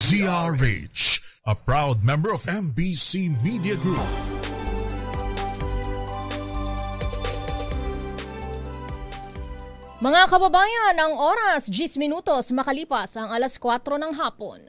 DZRH, a proud member of MBC Media Group. Mga kababayan, ang oras 10 minutos makalipas ang alas 4 ng hapon.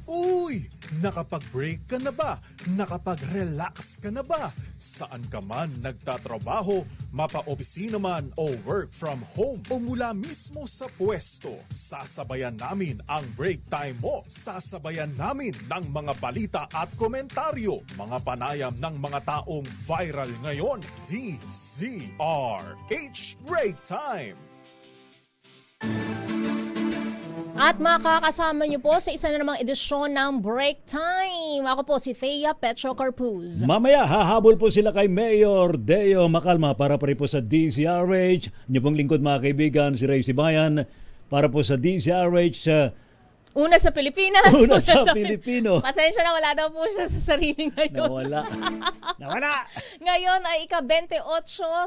Uy! Nakapag-break ka na ba? Nakapag-relax ka na ba? Saan ka man nagtatrabaho, mapa-opisina man o work from home o mula mismo sa pwesto, sasabayan namin ang break time mo. Sasabayan namin ng mga balita at komentaryo, mga panayam ng mga taong viral ngayon. DZRH Break Time! At makakasama niyo po sa isa na namang edisyon ng Break Time. Ako po si Thea Petro Carpuz. Mamaya hahabol po sila kay Mayor Deo Macalma para pa rin po sa DZRH. Niyo pong lingkod mga kaibigan, si Ray Sibayan para po sa DZRH. Una sa Pilipinas. Una sa Pilipino. Pasensya na, wala daw po siya sa sarili ngayon. Nawala. Ngayon ay ika-28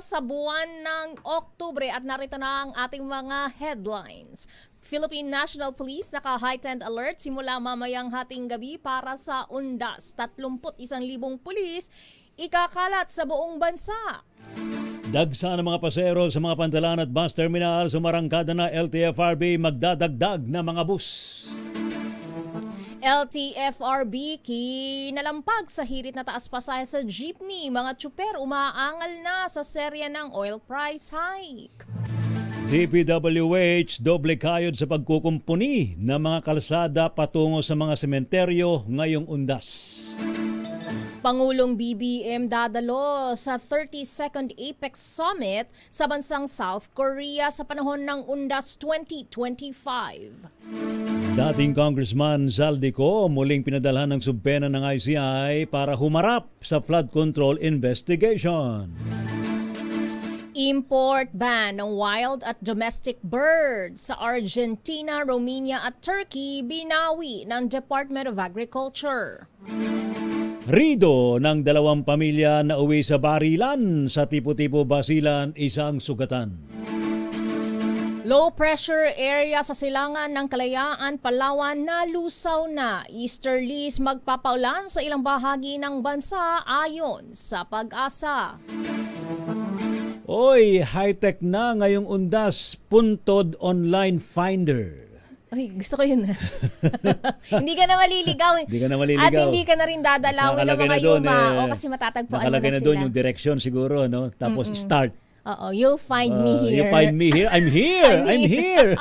sa buwan ng Oktubre at narito na ang ating mga headlines. Philippine National Police naka-heightened alert simula mamayang hating gabi para sa undas. 31,000 pulis ikakalat sa buong bansa. Dagsa ng mga pasero sa mga pantalan at bus terminal, sumarangkada na LTFRB magdadagdag na mga bus. LTFRB kinalampag sa hirit na taas pasahe sa jeepney. Mga tsuper umaangal na sa serya ng oil price hike. DPWH doble kayod sa pagkukumpuni ng mga kalsada patungo sa mga sementeryo ngayong undas. Pangulong BBM dadalo sa 32nd APEC Summit sa bansang South Korea sa panahon ng Undas 2025. Dating Congressman Zaldico muling pinadalhan ng subpena ng ICI para humarap sa flood control investigation. Import ban ng wild at domestic birds sa Argentina, Romania at Turkey binawi ng Department of Agriculture. Rido ng 2 pamilya na uwi sa barilan sa Tipo-Tipo, Basilan, isang sugatan. Low pressure area sa silangan ng Kalayaan, Palawan nalusaw na. Easterlies magpapaulan sa ilang bahagi ng bansa ayon sa Pag-asa. Oy, high-tech na ngayong undas, Puntod Online Finder. Ay, gusto ko yun. Hindi ka na maliligaw. Hindi ka na maliligaw. At hindi ka na rin dadalawin ng mga yuma. O kasi matatagpuan mo na sila. Nakalagay na doon yung direction siguro, no? Tapos start. Oo, you'll find me here. You find me here. I'm here. I'm here.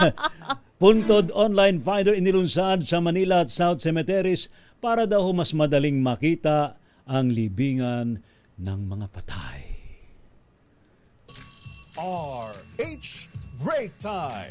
Puntod Online Finder inilunsad sa Manila at South Cemeteries para daw mas madaling makita ang libingan ng mga patay. RH Break Time.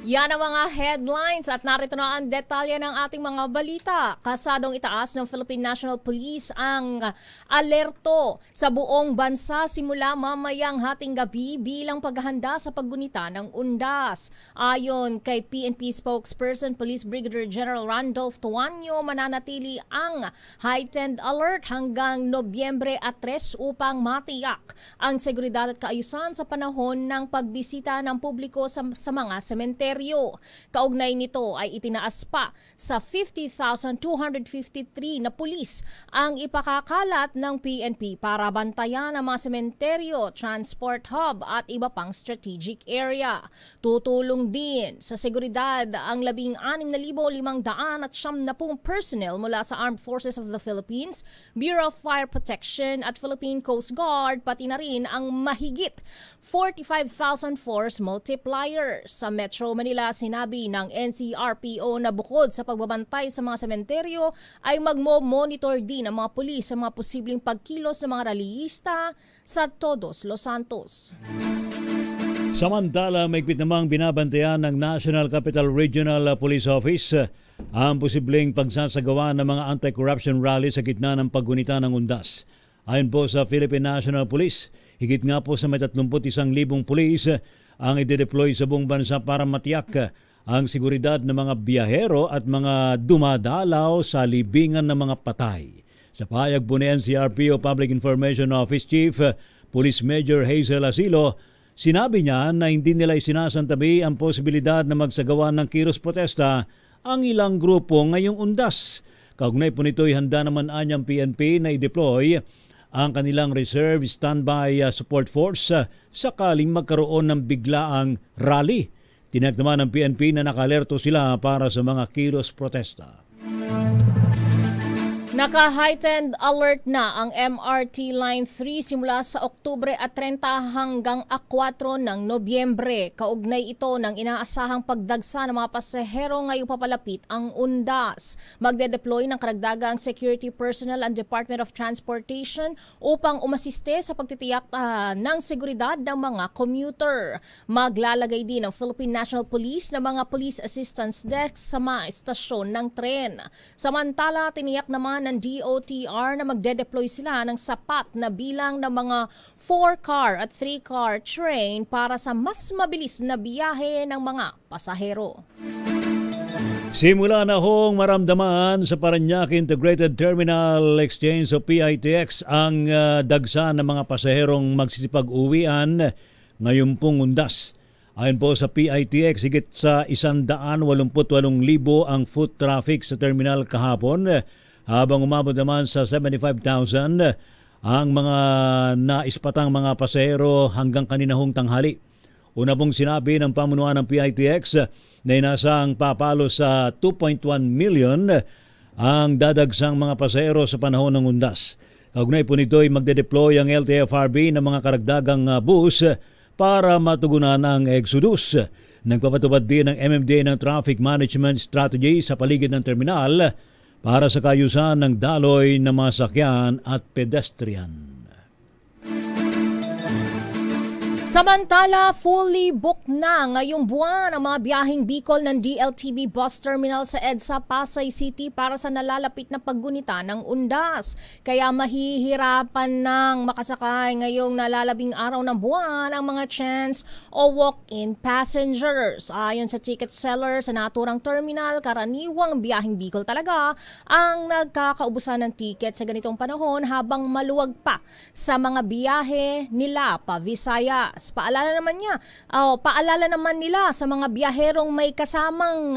Yan ang mga headlines at narito na ang detalye ng ating mga balita. Kasadong itaas ng Philippine National Police ang alerto sa buong bansa simula mamayang hating gabi bilang paghahanda sa paggunita ng undas. Ayon kay PNP spokesperson Police Brigadier General Randolph Tuanyo, mananatili ang heightened alert hanggang Nobyembre 3 upang matiyak ang seguridad at kaayusan sa panahon ng pagbisita ng publiko sa mga sementeryo. Kaugnay nito ay itinaas pa sa 50,253 na pulis ang ipakakalat ng PNP para bantayan ang mga sementeryo, transport hub at iba pang strategic area. Tutulong din sa seguridad ang 16,570 personnel mula sa Armed Forces of the Philippines, Bureau of Fire Protection at Philippine Coast Guard, pati na rin ang mahigit 45,000 force multipliers. Sa Metro Manila, sinabi ng NCRPO na bukod sa pagbabantay sa mga sementeryo ay magmo-monitor din ang mga pulis sa mga posibleng pagkilos ng mga rallyista sa Todos Los Santos. Samantala, maigpit namang binabantayan ng National Capital Regional Police Office ang posibleng pagsasagawa ng mga anti-corruption rally sa gitna ng paggunita ng undas. Ayon po sa Philippine National Police, higit nga po sa may 31,000 pulis ang ide-deploy sa buong bansa para matiyak ang seguridad ng mga biyahero at mga dumadalaw sa libingan ng mga patay. Sa pahayag po ni NCRPO Public Information Office Chief Police Major Hazel Asilo, sinabi niya na hindi nila isinasantabi ang posibilidad na magsagawa ng kilos protesta ang ilang grupo ngayong undas. Kaugnay po nito'y handa naman anyang PNP na i-deploy ang kanilang reserve standby support force sakaling magkaroon ng biglaang rally. Tiniyak naman ng PNP na nakalerto sila para sa mga kilos protesta. Naka-heightened alert na ang MRT Line 3 simula sa Oktubre at 30 hanggang 4 ng Nobyembre. Kaugnay ito ng inaasahang pagdagsa ng mga pasahero ngayong papalapit ang undas. Magde-deploy ng karagdagang security personnel ang Department of Transportation upang umasiste sa pagtitiyak ng seguridad ng mga commuter. Maglalagay din ng Philippine National Police ng mga police assistance desk sa mga estasyon ng tren. Samantala, tiniyak naman ng DOTR na magde-deploy sila ng sapat na bilang ng mga 4-car at 3-car train para sa mas mabilis na biyahe ng mga pasahero. Simula na hong maramdaman sa Parañaque Integrated Terminal Exchange o PITX ang dagsa ng mga pasaherong magsisipag-uwian ngayon pong undas. Ayon po sa PITX, higit sa 188,000 ang foot traffic sa terminal kahapon, habang umabot naman sa 75,000 ang mga naispatang mga pasahero hanggang kaninahong tanghali. Una pong sinabi ng pamunuan ng PITX na inasang papalo sa 2.1 million ang dadagsang mga pasahero sa panahon ng undas. Kaugnay po nito ay magde-deploy ang LTFRB ng mga karagdagang bus para matugunan ang exodus. Nagpapatupad din ng MMDA ng traffic management strategy sa paligid ng terminal para sa kayusan ng daloy ng mga sakyan at pedestrian. Samantala, fully booked na ngayong buwan ang mga biyaheng Bicol ng DLTB Bus Terminal sa EDSA Pasay City para sa nalalapit na paggunita ng undas. Kaya mahihirapan ng makasakay ngayong nalalabing araw ng buwan ang mga chance o walk-in passengers. Ayon sa ticket seller sa naturang terminal, karaniwang biyaheng Bicol talaga ang nagkakaubusan ng ticket sa ganitong panahon habang maluwag pa sa mga biyahe nila pa Visayas. Paalala naman nila sa mga biyaherong may kasamang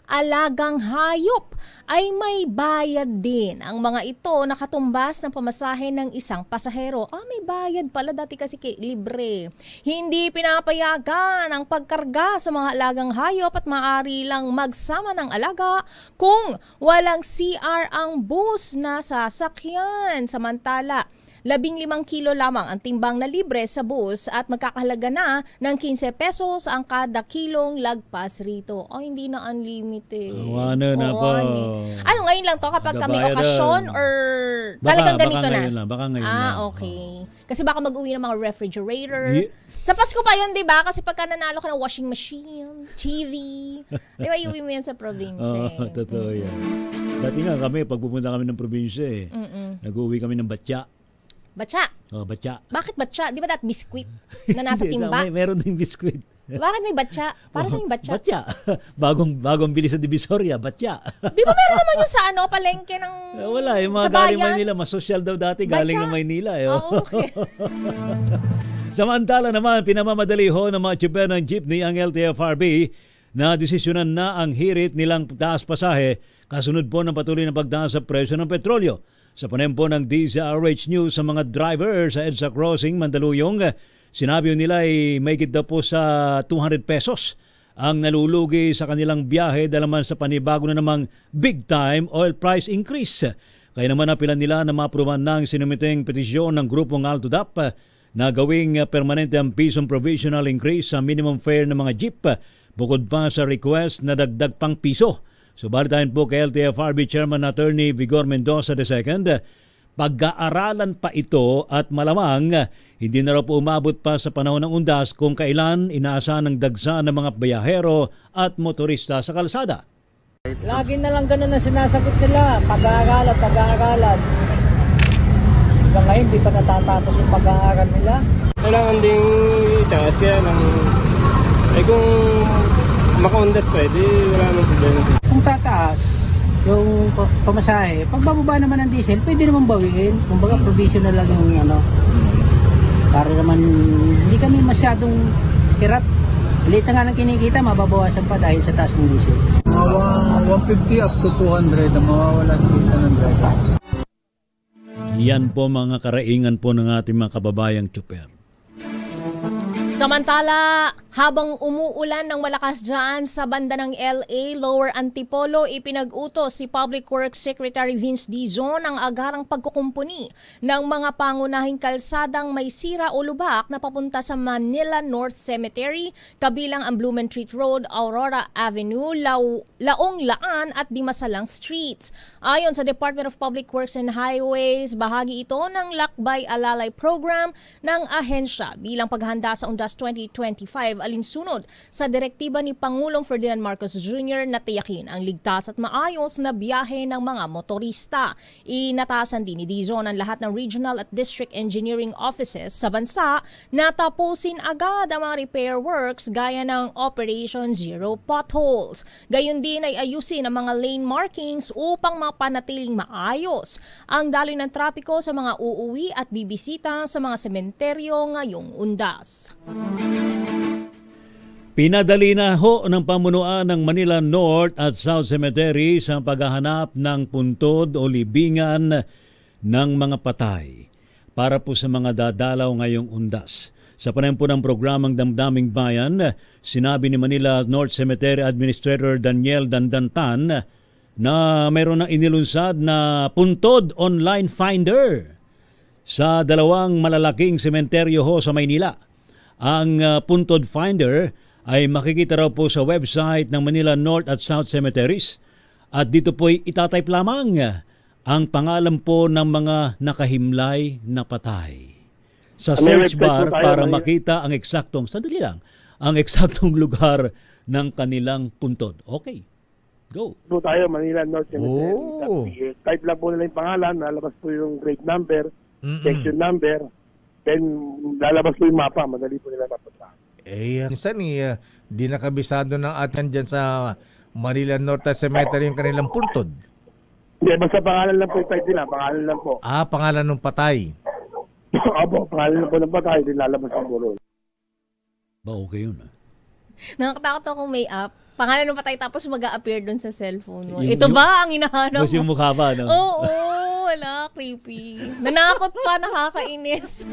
alagang hayop ay may bayad din. Ang mga ito nakatumbas ng pamasahe ng isang pasahero. May bayad pala, dati kasi libre. Hindi pinapayagan ang pagkarga sa mga alagang hayop at maaari lang magsama ng alaga kung walang CR ang bus na sasakyan. Samantala, 15 kilo lamang ang timbang na libre sa bus at magkakahalaga na ng 15 pesos ang kada kilong lagpas rito. Hindi na unlimited. Ano na pa? Ano, ngayon lang to kapag kami okasyon or talagang ganito na? Baka ngayon lang. Okay. Kasi baka mag-uwi ng mga refrigerator. Sa Pasko pa yun, di ba? Kasi pagka nanalo ka ng washing machine, TV, di ba, iuwi mo yan sa probinsya. Totoo yan. Dati nga kami, pag pupunta kami ng probinsya, nag-uwi kami ng batya. Batya? Batya. Bakit batya? Di ba that biscuit na nasa timba? Meron ding biscuit. Bakit may batya? Para saan yung batya? Batya. Bagong bili sa Divisoria, batya. Di ba meron naman yung sa palengke ng wala, yung mga galing Maynila. Mas social daw dati, galing ng Maynila. Okay. Samantala naman, pinamamadali ho ng mga tsuper ng jeepney ang LTFRB na desisyonan na ang hirit nilang taas pasahe kasunod po ng patuloy na pagtaas sa presyo ng petrolyo. Sa panempo ng DZRH News sa mga driver sa EDSA Crossing, Mandaluyong, sinabi nila ay may daw po sa 200 pesos ang nalulugi sa kanilang biyahe dahil naman sa panibago na namang big-time oil price increase. Kaya naman napilan nila na maapruban ng sinumiteng petisyon ng grupong AltoDAP na gawing permanente ang pisong provisional increase sa minimum fare ng mga jeep bukod pa sa request na dagdag pang piso. Subalitain po kay LTFRB Chairman Attorney Vigor Mendoza II, pag-aaralan pa ito at malamang hindi na raw po umabot pa sa panahon ng undas kung kailan inaasahan ng dagsa ng mga bayahero at motorista sa kalsada. Lagi na lang ganun na sinasagot nila, pag-aaralan. Hanggang ngayon, di pa natatapos yung pag-aaral nila. Kailangan ding itaas kaya kung maka-undas pwede, wala namang problema. Kung tataas yung pamasahe, pag bababa naman ng diesel, pwede naman bawiin. Kumbaga provisional lang yung para naman hindi kami masyadong hirap. Liit na nga ng kinikita, mababawasan pa dahil sa taas ng diesel. 150 up to 200 ang mawawala sa isa ng driver. Yan po mga karaingan po ng ating mga kababayang tsuper. Samantala, habang umuulan ng malakas dyan sa banda ng LA, Lower Antipolo, ipinag-utos si Public Works Secretary Vince Dizon ang agarang pagkukumpuni ng mga pangunahing kalsadang may sira o lubak na papunta sa Manila North Cemetery, kabilang ang Blumentritt Road, Aurora Avenue, Laong Laan at Dimasalang Streets. Ayon sa Department of Public Works and Highways, bahagi ito ng Lakbay Alalay Program ng ahensya bilang paghahanda sa Undas 2025 alinsunod sa direktiba ni Pangulong Ferdinand Marcos Jr. na tiyakin ang ligtas at maayos na biyahe ng mga motorista. Inatasan din ni Dizon ang lahat ng regional at district engineering offices sa bansa na tapusin agad ang mga repair works gaya ng Operation Zero Potholes. Gayon din ay ayusin ang mga lane markings upang mapanatiling maayos ang daloy ng trapiko sa mga uuwi at bibisita sa mga sementeryo ngayong Undas. Pinadali na ho ng pamunuan ng Manila North at South Cemetery sa paghahanap ng puntod o libingan ng mga patay para po sa mga dadalaw ngayong Undas. Sa panayam po ng programang Damdaming Bayan, sinabi ni Manila North Cemetery Administrator Daniel Dandantan na mayroon na inilunsad na puntod online finder sa dalawang malalaking sementeryo ho sa Maynila. Ang puntod finder ay makikita raw po sa website ng Manila North at South Cemeteries at dito po'y itatype lamang ang pangalan po ng mga nakahimlay na patay. Sa search bar para makita ang eksaktong, sandali lang, ang eksaktong lugar ng kanilang puntod. Okay, go. Po tayo, Manila North Cemetery. Type lang po nila yung pangalan, nalabas po yung grade number, section number, then lalabas po yung mapa, madali po nila mapunta. Minsan di nakabisado ng atin dyan sa Manila North Cemetery yung kanilang puntod. Hindi, basta pangalan lang po yung type nila, pangalan lang po. Pangalan ng patay. Opo, pangalan lang po ng patay, din lalabas ang buro. Ba, okay yun Nakakatakot ako may app. Pangalan ng patay tapos mag-a-appear doon sa cellphone mo. Ito ba ang hinahanap mo? Mas yung mukha ba, no? Oo, wala. Creepy. Nanakot pa, nakakainis.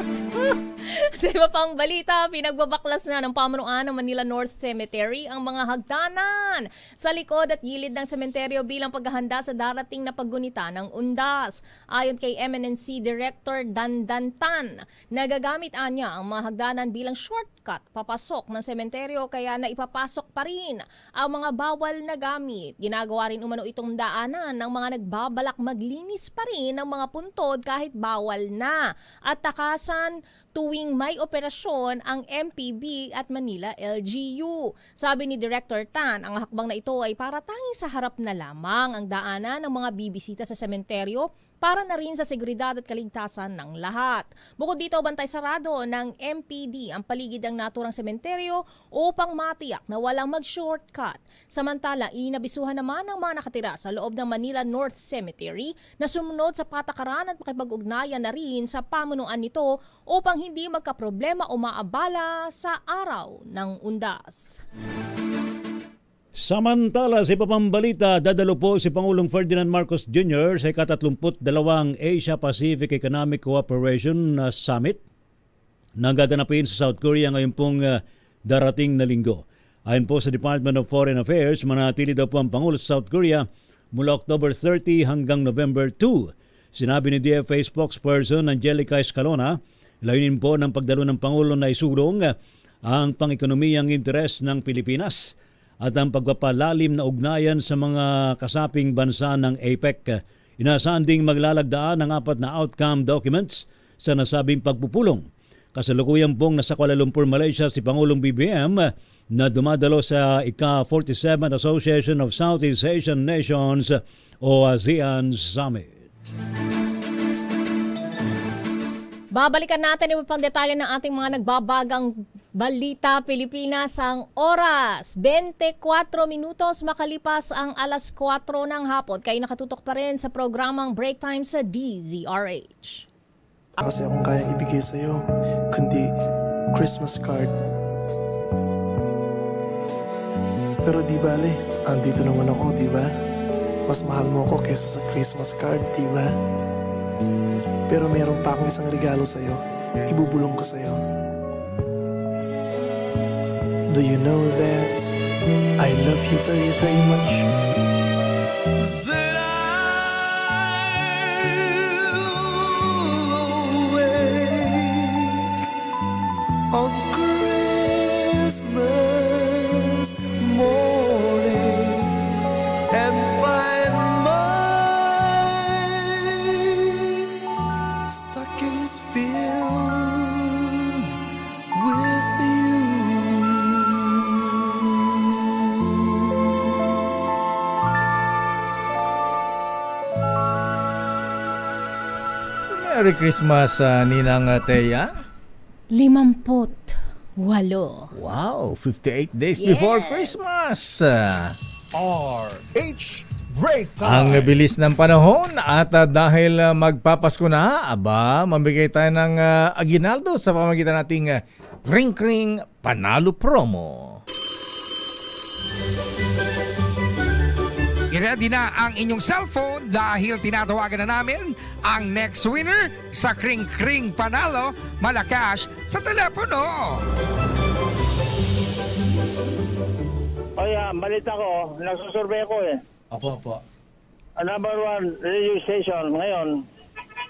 Sa iba pang balita, pinagbabaklas na ng pamunuan ng Manila North Cemetery ang mga hagdanan sa likod at gilid ng sementeryo bilang paghahanda sa darating na paggunita ng Undas. Ayon kay MNNC Director Dandantan, nagagamit niya ang mga hagdanan bilang shortcut papasok ng sementeryo kaya naipapasok pa rin ang mga bawal na gamit. Ginagawa rin umano itong daanan ng mga nagbabalak maglinis pa rin ng mga puntod kahit bawal na at takasan tuwing may operasyon ang MPB at Manila LGU. Sabi ni Director Tan, ang hakbang na ito ay para tanging sa harap na lamang ang daanan ng mga bibisita sa sementeryo para na rin sa seguridad at kaligtasan ng lahat. Bukod dito, bantay sarado ng MPD ang paligid ng naturang sementeryo upang matiyak na walang mag-shortcut. Samantala, inabisuhan naman ang mga nakatira sa loob ng Manila North Cemetery na sumunod sa patakaran at makipag-ugnayan na rin sa pamunuan nito upang hindi magkaproblema o maabala sa araw ng Undas. Samantala, sa iba pang balita, dadalo po si Pangulong Ferdinand Marcos Jr. sa ika-32 Asia-Pacific Economic Cooperation Summit na gaganapin sa South Korea ngayon pong darating na linggo. Ayon po sa Department of Foreign Affairs, manatili daw po ang Pangulo sa South Korea mula October 30 hanggang November 2. Sinabi ni DFA spokesperson Angelica Escalona, layunin po ng pagdalo ng Pangulo na isulong ang pang-ekonomiyang interes ng Pilipinas at ang pagpapalalim na ugnayan sa mga kasaping bansa ng APEC. Inaasahan ding maglalagdaan ng 4 na outcome documents sa nasabing pagpupulong. Kasalukuyan pong nasa Kuala Lumpur, Malaysia si Pangulong BBM na dumadalo sa ika-47 Association of Southeast Asian Nations o ASEAN Summit. Babalikan natin yung pang detalye ng ating mga nagbabagang balita Pilipinas ang oras. 24 minutos makalipas ang alas 4 ng hapon. Kayo nakatutok pa rin sa programang Break Time sa DZRH. Kasi akong kaya ibigay sa'yo, kundi Christmas card. Pero di bale, andito naman ako, di ba? Mas mahal mo ko kaysa sa Christmas card, di ba? Pero meron pa akong isang regalo sa'yo. Ibubulong ko sa'yo. Do you know that I love you very, very much? On Christmas morning and find my stockings filled with you. Merry Christmas, Ninang Thea. 58. Wow, 58 days Yes. before Christmas. RH Break Ang Time. bilis ng panahon at dahil magpapasko na, mamigay tayo ng aginaldo sa pamagitan nating Kring Kring Panalo Promo. I-ready na ang inyong cellphone dahil tinatawagan na namin ang next winner sa Kring Kring Panalo Malacash sa telepono. Oy, balita ko, nagsusurvey ko eh. Opo. Number 1 radio station ngayon,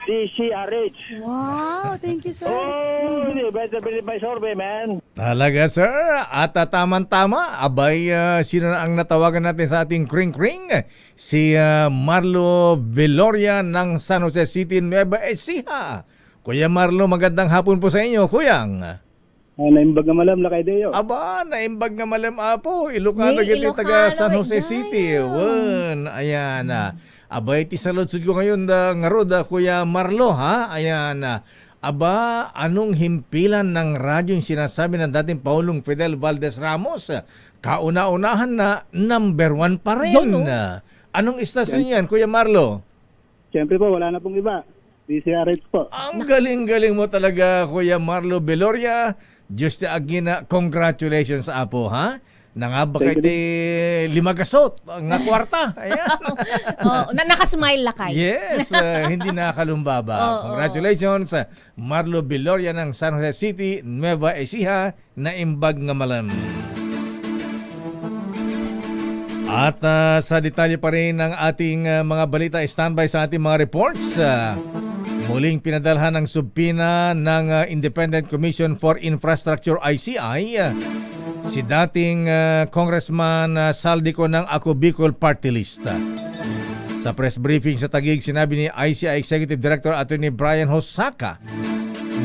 DCRH. Wow, thank you, sir. Oh, you better believe my survey, man. Talaga, sir. At taman-tama, sino na ang natawagan natin sa ating Kring Kring? Si Marlo Veloria ng San Jose City, Nueva Ecija. Kuya Marlo, magandang hapon po sa inyo, kuyang. Naimbag na malam lakay Deo. Naimbag na malam apo. Ilocano giti taga San Jose City. Ayan. Ti saludsud ko ngayon nga roda, Kuya Marlo, ha? Ayan. Anong himpilan ng radyong sinasabi ng dating Paulong Fidel Valdez Ramos? Kauna-unahan na number 1 pa rin. Anong istasyon yan, Kuya Marlo? Siyempre po, wala na pong iba. DCRH po. Ang galing-galing mo talaga, Kuya Marlo Veloria. Just agina, congratulations apo, ha? Nangaba kay 5 gasot, nga kwarta. Ayan. Nakasmile lakay. Yes, hindi nakalumbaba. Congratulations, Marlo Veloria ng San Jose City, Nueva Ecija, na imbag nga malam. At sa detalye pa rin ng ating mga balita, standby sa ating mga reports. Muling pinadalhan ng subpina ng Independent Commission for Infrastructure ICI si dating Congressman Saldico ng Ako Bicol Party List. Sa press briefing sa Taguig, sinabi ni ICI Executive Director Attorney Brian Hosaka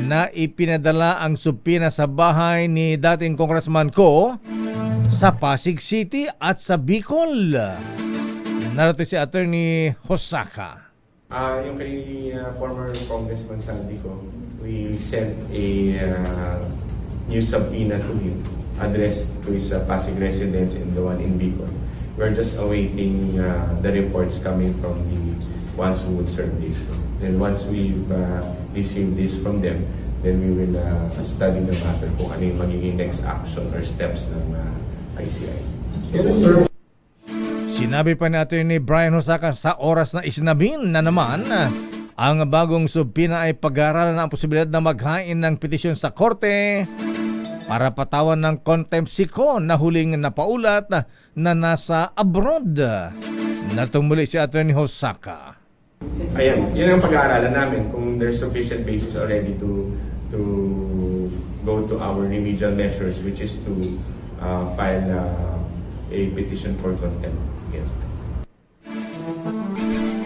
na ipinadala ang subpina sa bahay ni dating Congressman Ko sa Pasig City at sa Bicol. Narito si Attorney Hosaka. Yung kay former Congressman Saldico, we sent a new subpoena to him addressed to his Pasig residence and the one in Bicol. We're just awaiting the reports coming from the ones who would serve this. Then once we've received this from them, then we will study the matter kung ano yung magiging next action or steps ng ICI. Sinabi pa natin ni Brian Hosaka sa oras na isinabin na naman ang bagong subpina ay pag-aaralan ang posibilidad na maghain ng petisyon sa korte para patawan ng contempt si Ko na huling napaulat na nasa abroad. Natong muli si Attorney Hosaka. Ayan, yun ang pag-aaralan namin kung there's sufficient basis already to go to our remedial measures, which is to file a petition for contempt against them.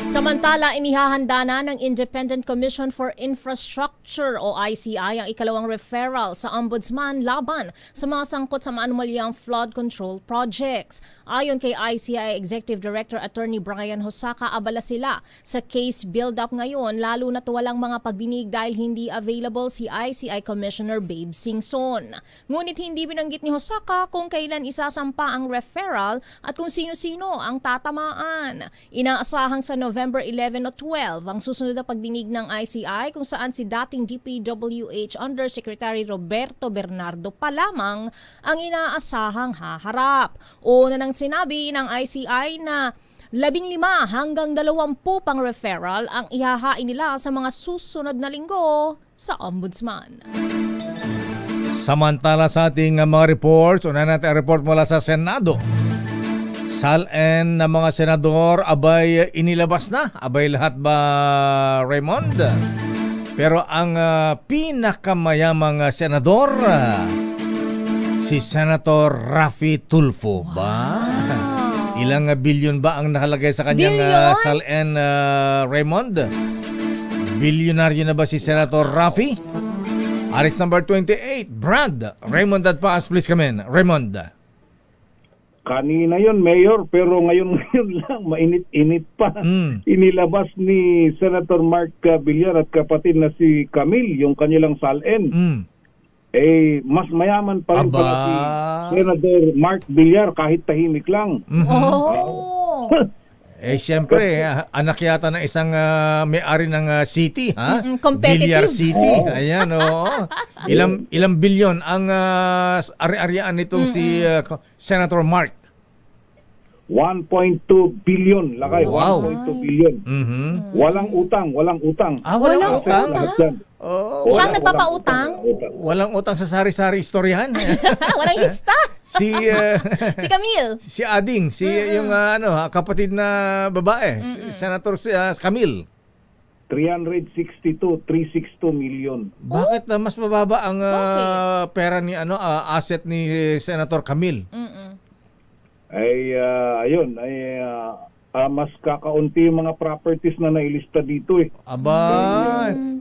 Samantala, inihahanda na ng Independent Commission for Infrastructure o ICI ang ikalawang referral sa Ombudsman laban sa mga sangkot sa maanumalyang flood control projects. Ayon kay ICI Executive Director Attorney Brian Hosaka, abala sila sa case build-up ngayon lalo na't walang mga pagdinig dahil hindi available si ICI Commissioner Babe Singson. Ngunit hindi binanggit ni Hosaka kung kailan isasampa ang referral at kung sino-sino ang tatamaan. Inaasahang sa November 11 o 12 ang susunod na pagdinig ng ICI kung saan si dating DPWH Undersecretary Roberto Bernardo pa lamang ang inaasahang haharap. Una nang sinabi ng ICI na 15 hanggang 20 pang referral ang ihahain nila sa mga susunod na linggo sa Ombudsman. Samantala sa ating mga reports, unahin natin ang report mula sa Senado. SALN ng mga senador, abay inilabas na. Abay lahat ba, Raymond? Pero ang pinakamayamang senador, si Senator Raffy Tulfo ba? Ilang bilyon ba ang nakalagay sa kanyang SALN, Raymond? Bilyonaryo na ba si Senator Raffy? Aris number 28, Brad. Raymond at Paas, please come in. Raymond. Kanina yon Mayor, pero ngayon lang, mainit-init pa. Inilabas ni Senator Mark Villar at kapatid na si Camille, yung kanilang SALN. Eh, mas mayaman pa rin pala si Senator Mark Villar kahit tahimik lang. Siyempre, anak yata ng isang may-ari ng city, ha? Competitive. Villar City. Ayan, oo. Ilang bilyon ang ari-arian nitong si Senator Mark? 1.2 billion. Lakay, wow. 1.2 billion. Walang utang. Walang utang? Siya nagpapautang? Walang utang sa sari-sari istoryahan. Walang lista. Si Camille. Si Ading, yung kapatid na babae, Senator Camille. 362 million. Bakit mas mababa ang pera ni asset ni Senator Camille? Mas kakaunti yung mga properties na nailista dito eh.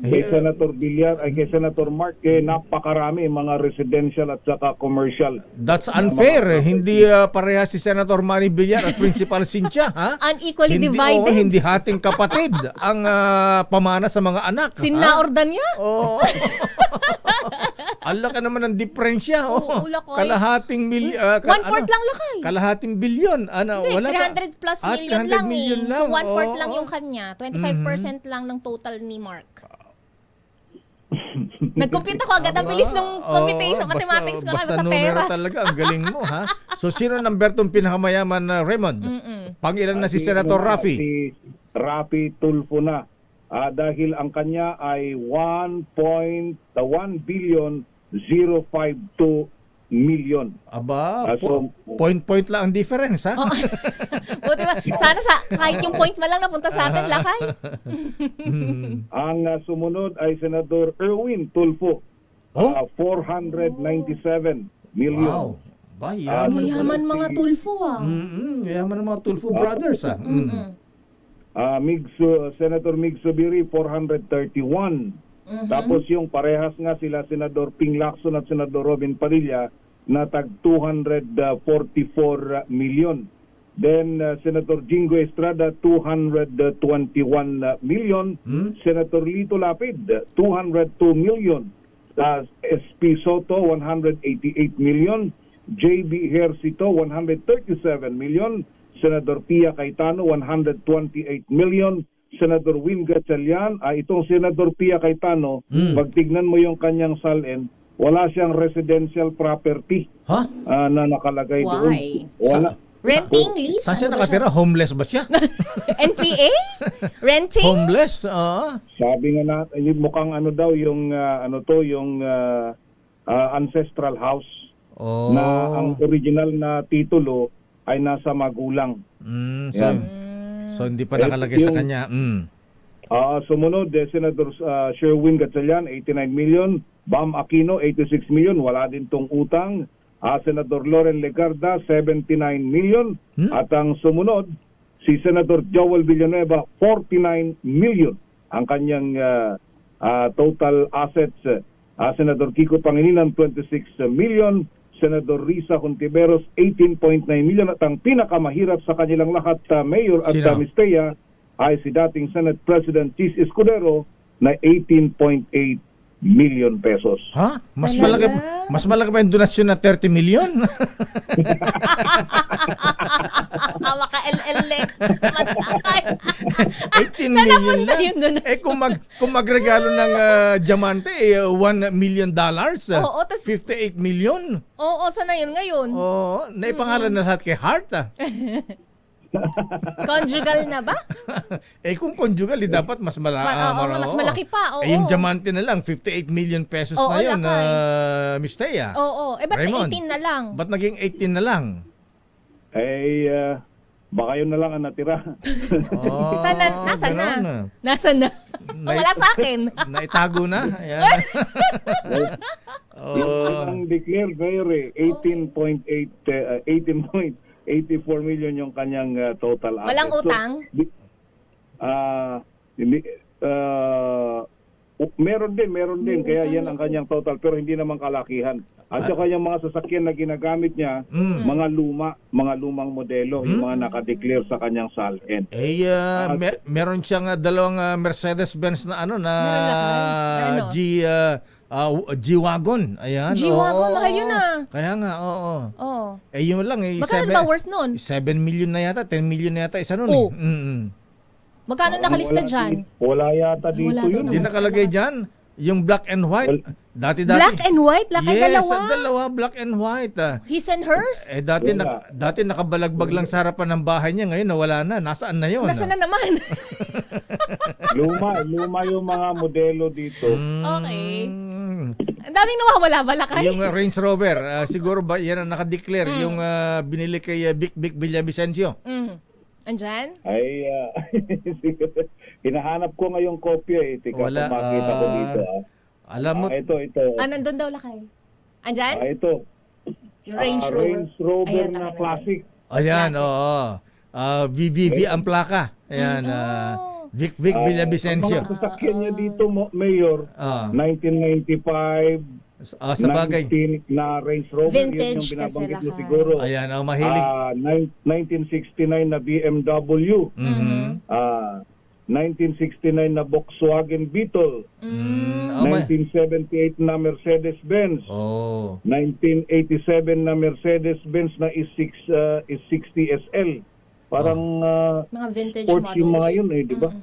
Kay Senator Villar, kay Senator Mark, napakarami mga residential at saka commercial. That's unfair. Hindi pareha si Senator Manny Villar at Principal Cynthia, ha? Unequally divided. Hindi hating kapatid ang pamana sa mga anak. Sinaordan niya? Oo. Ala ka naman ng diferensya. Kalahating one-fourth lang lakay. Kalahating bilyon. Hindi, 300 plus million lang eh. So 1/4 lang yung kanya. 25% lang ng total ni Mark. Nag-compute ako agad. Ang bilis ng computation. Mathematics ko lang sa pera. Basta numero talaga. Ang galing mo, ha? So sino number 2 pinakamayaman, Raymond? Pang-ilan na si Senator Raffy? Si Raffy Tulfo na. Dahil ang kanya ay 1.1 billion 052 million. Point lang ang difference, ha? Buti ba? Sana kahit yung point man lang napunta sa atin, lakay. Ang sumunod ay Senator Erwin Tulfo. 497 million. Wow. Yaman mga Tulfo, Yaman mga Tulfo brothers, Senator Mig Subiri, 431. Tapos yung parehas nga sila, Senador Ping Lacson at Senador Robin Padilla, na tag 244 million. Then Senator Jingo Estrada, 221 million. Senator Lito Lapid, 202 million. SP Soto, 188 million. JB Hercito, 137 million. Senator Pia Cayetano, 128 million. Senator Win Gatchalian, itong Senator Pia Cayetano, pag tignan mo yung kanyang SALN, wala siyang residential property na nakalagay doon. Wala. Renting, lease? Saan siya nakatira? Homeless ba siya? NPA? Renting? Homeless? Sabi nga natin, mukhang yung ancestral house na ang original na titulo ay nasa magulang. So hindi pa nakalagay sa kanya. Sumunod, Senator Sherwin Gatchalian, 89 million. Bam Aquino, 86 million. Wala din tong utang. Senator Loren Legarda, 79 million. At ang sumunod, si Senator Joel Villanueva, 49 million. Ang kanyang total assets. Senator Kiko Pangilinan, 26 million. Senator Risa Contiveros, 18.9 million. At ang pinakamahirap sa kanilang lahat, Mayor at Mistea, ay si dating Senate President Chis Escudero na 18.8 million pesos. Ha? Mas malaki pa yung donasyon na 30 million? Maka-LL 18 million lang. Kung magregalo ng diamante, $1 million, Oo, 58 million. Oo, sana yun ngayon. Oo, naipangalan na lahat kay Heart. Conjugal na ba? Kung conjugal, dapat mas mas malaki pa. Oo. Yung diamante na lang, 58 million pesos na yun, Miss Thea. Oo. Ba't Raymond, 18 na lang? Ba't naging 18 na lang? Baka yun na lang ang natira. Nasaan na? Wala sa akin. Naitago na. Ayan. Ang declared mayor 18.84 million yung kanyang total asset. Walang utang? Meron din. Kaya yan ang kanyang total, pero hindi naman kalakihan. At saka yung mga sasakyan na ginagamit niya, mga lumang modelo, yung mga nakadeclare sa kanyang SALN. Meron siyang dalawang Mercedes-Benz na G-Wagon. Ayan. G-Wagon, mahal yun Kaya nga, oo. Yun lang. Magkano ba worth nun? 7 million na yata, 10 million na yata isa nun. Magkano nakalista dyan? Wala yata dito yun. Hindi nakalagay dyan. Yung black and white. Dati. Black and white? Dalawa black and white. His and hers? Dati nakabalagbag lang sa harapan ng bahay niya. Ngayon nawala na. Nasaan na yun? Nasaan na naman? Luma yung mga modelo dito. Okay. Ang daming nawawala balakay. Yung Range Rover, siguro ba yan ang nakadeclare yung binili kay Vic Villavicencio. Andyan? Hinahanap ko ngayong kopya Wala. Makita ko dito. Alam mo. Ito. Nandun daw lakay. Andyan? Ito. Yung Range Rover. Range Rover na classic. Ayan, oo. VVV ang plaka. Ayan, Vic Villavicencio. Ang mga sasakyan niya dito, Mayor, 1995, sa bagay. 19 na Range Rover. Vintage yun yung kasi binabanggit mo siguro. Ayan, mahilig. 1969 na BMW. 1969 na Volkswagen Beetle. 1978 na Mercedes-Benz. 1987 na Mercedes-Benz na is60 SL. Parang mga vintage sports yung mga yun di ba?